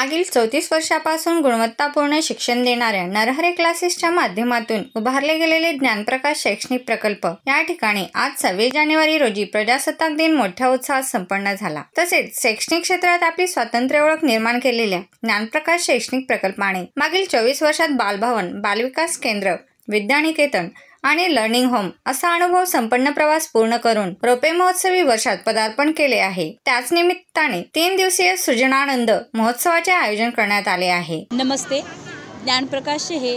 मागील 34 वर्षापासून गुणवत्तापूर्ण शिक्षण देणाऱ्या नरहरी क्लासेसच्या माध्यमातून उभारले गेलेले ज्ञानप्रकाश शैक्षणिक प्रकल्प या ठिकाणी आज 26 जानेवारी रोजी प्रजासत्ताक दिन मोठ्या उत्साहात संपन्न झाला। तसेच शैक्षणिक क्षेत्रात आपली स्वातंत्र्य ओळख निर्माण केलेल्या ज्ञानप्रकाश शैक्षणिक प्रकल्पाने मागील 24 वर्षात बालभवन, बालविकास केंद्र, विद्यानिकेतन आणि लर्निंग होम असा अनुभव संपन्न प्रवास पूर्ण करून रोपे महोत्सवी वर्षात पदार्पण केले आहे। त्याच निमित्ताने 3 दिवसीय सृजनानंद महोत्सवाचे आयोजन करण्यात आले आहे। नमस्ते, ज्ञानप्रकाश हे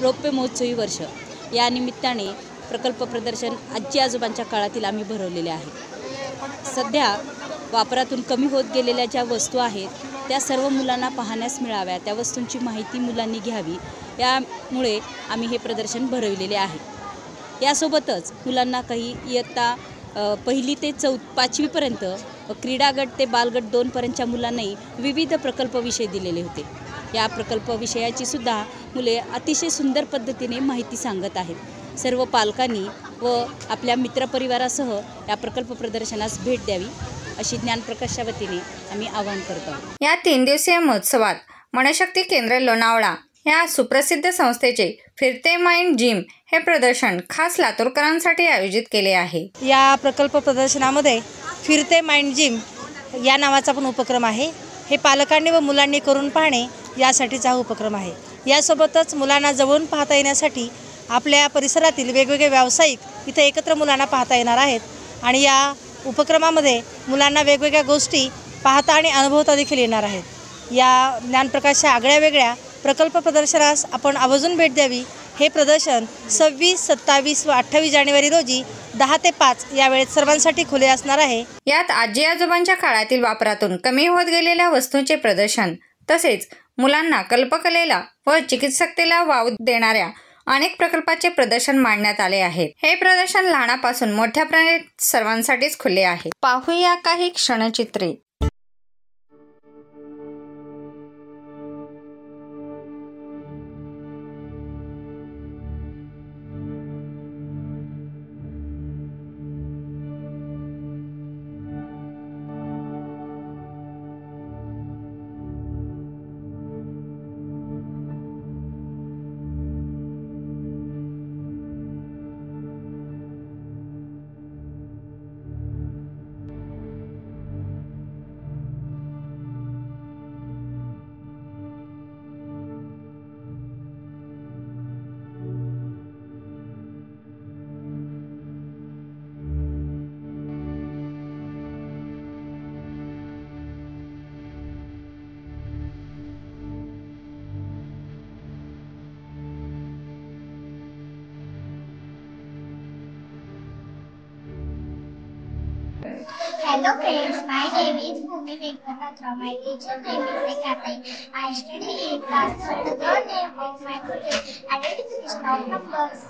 रोपे महोत्सवी वर्ष या निमित्ताने प्रकल्प प्रदर्शन आजी आजोबांच्या काळातील आम्ही भरवलेले आहे। सध्या वापरातून कमी होत गेलेल्या ज्या वस्तू आहेत त्या सर्व मुलांना पाहण्यास मिळाव्या, त्या वस्तूंची माहिती मुलांनी घ्यावी, यामुळे आम्ही हे प्रदर्शन भरविलेले आहे। यासोबतच मुलांना काही इयत्ता 1ली ते 5वीपर्यंत क्रीडा गट ते बालगट 2 पर्यंतच्या मुलांनाही विविध प्रकल्प विषय दिलेले होते। या प्रकल्प विषयाची सुद्धा मुले अतिशय सुंदर पद्धतीने माहिती सांगत आहेत। सर्व पालकांनी व आपल्या मित्रपरिवारासह या प्रकल्प प्रदर्शनास भेट द्यावी अशी ज्ञानप्रकाशच्या वतीने आम्ही आवाहन करतो। या 3 दिवसीय महोत्सवात मनशक्ती केंद्र लोणावळा या सुप्रसिद्ध संस्थेचे फिरते माइंड जिम हे प्रदर्शन खास लातूरकरांसाठी आयोजित केले आहे। या प्रकल्प प्रदर्शनामध्ये फिरते माइंड जिम या नावाचा पण उपक्रम आहे। हे पालकांनी व मुलांनी करून पाहणे यासाठीचा हा उपक्रम आहे। यासोबतच मुलांना जवळून पाहता येण्यासाठी आपल्या परिसरातील वेगवेगळे व्यावसायिक इथे एकत्र मुलांना पाहता येणार आहेत आणि या उपक्रमामध्ये मुलांना वेगवेगळ्या गोष्टी पाहता आणि अनुभवता देखील येणार आहेत। या ज्ञानप्रकाशच्या आगळ्या वेगळ्या प्रकल्प प्रदर्शनास आपण आवर्जून भेट द्यावी। हे प्रदर्शन 26, 27 व 28 जानेवारी रोजी 10 ते 5 या वेळेत सर्वांसाठी खुले असणार आहे। यात आजी आजोबांच्या काळातील वापरातून कमी होत गेलेल्या वस्तूंचे प्रदर्शन तसेच मुलांना कल्पकलेला व चिकित्सकतेला वाव देणाऱ्या अनेक प्रकल्पाचे प्रदर्शन मांडण्यात आले आहे। हे प्रदर्शन लहानापासून मोठ्यापर्यंत सर्वांसाठीच खुले आहे। पाहूया काही क्षणचित्रे। Hello friends, my name is Bhumi Venkatatra. My teacher name is Rekati. I study in class 1. The name of my project identification of numbers.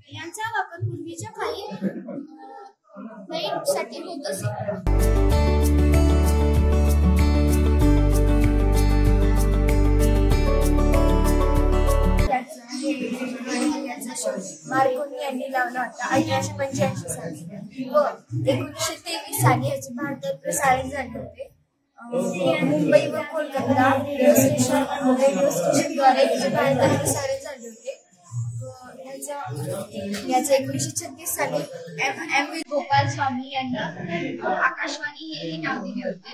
यांचा वापर पूर्वीच्या काळी साठी होत असे। मार्कोनी यांनी लावला होता 1885 साली व 1923 साली याचे भारतात प्रसारण झाले होते। मुंबई व कोलकाता रेडिओ स्टेशनद्वारे तिचे भारतात प्रसारित झाले होते. याचा 1936 साली एम व्ही गोपाल स्वामी यांनी आकाशवाणी हे नाव दिले होते.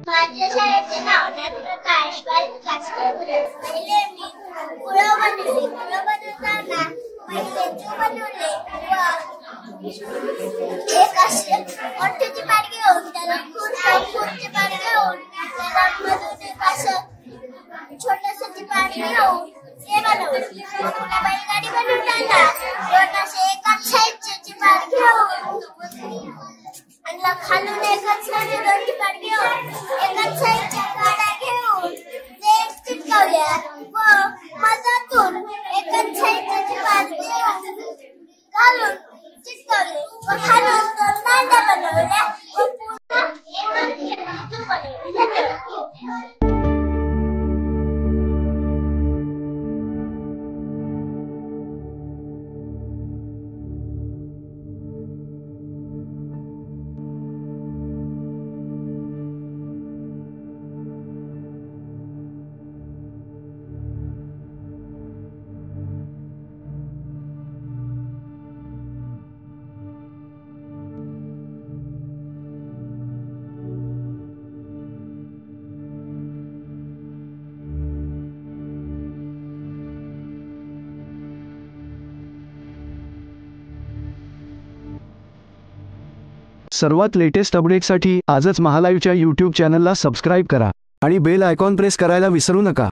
माझ्या शाळेचे नाव ज्ञानप्रकाश बालिका स्कूल. पहिले मी फुलं बनवली. फुलं बनवताना पहिले चू बनवले व एक असे मोठ्याची पाट घेऊन त्याला फुटचे पाट घेऊन त्याला मधून एक असं छोटंसं चिपाट घेऊन ते बनवलं. पुन्हा बैलगाडी बनवताना दोन असे एकाच साईजचे चिपाट घेऊन आणि खालून एकाच साईजचे दोन चिपाट घेऊन एकाच साईजच्या काड्या घेऊन ते चिटकवल्या व मधातून एकाच साईजचे चिपाट घेऊन घालून चिटकवले व खालून दोन दांड्या बनवल्या व पुन्हा एकाच बनवले. सर्वात लेटेस्ट अपडेटसाठी आजच महालाईव्हच्या यूट्यूब चॅनलला सबस्क्राईब करा आणि बेल आयकॉन प्रेस करायला विसरू नका.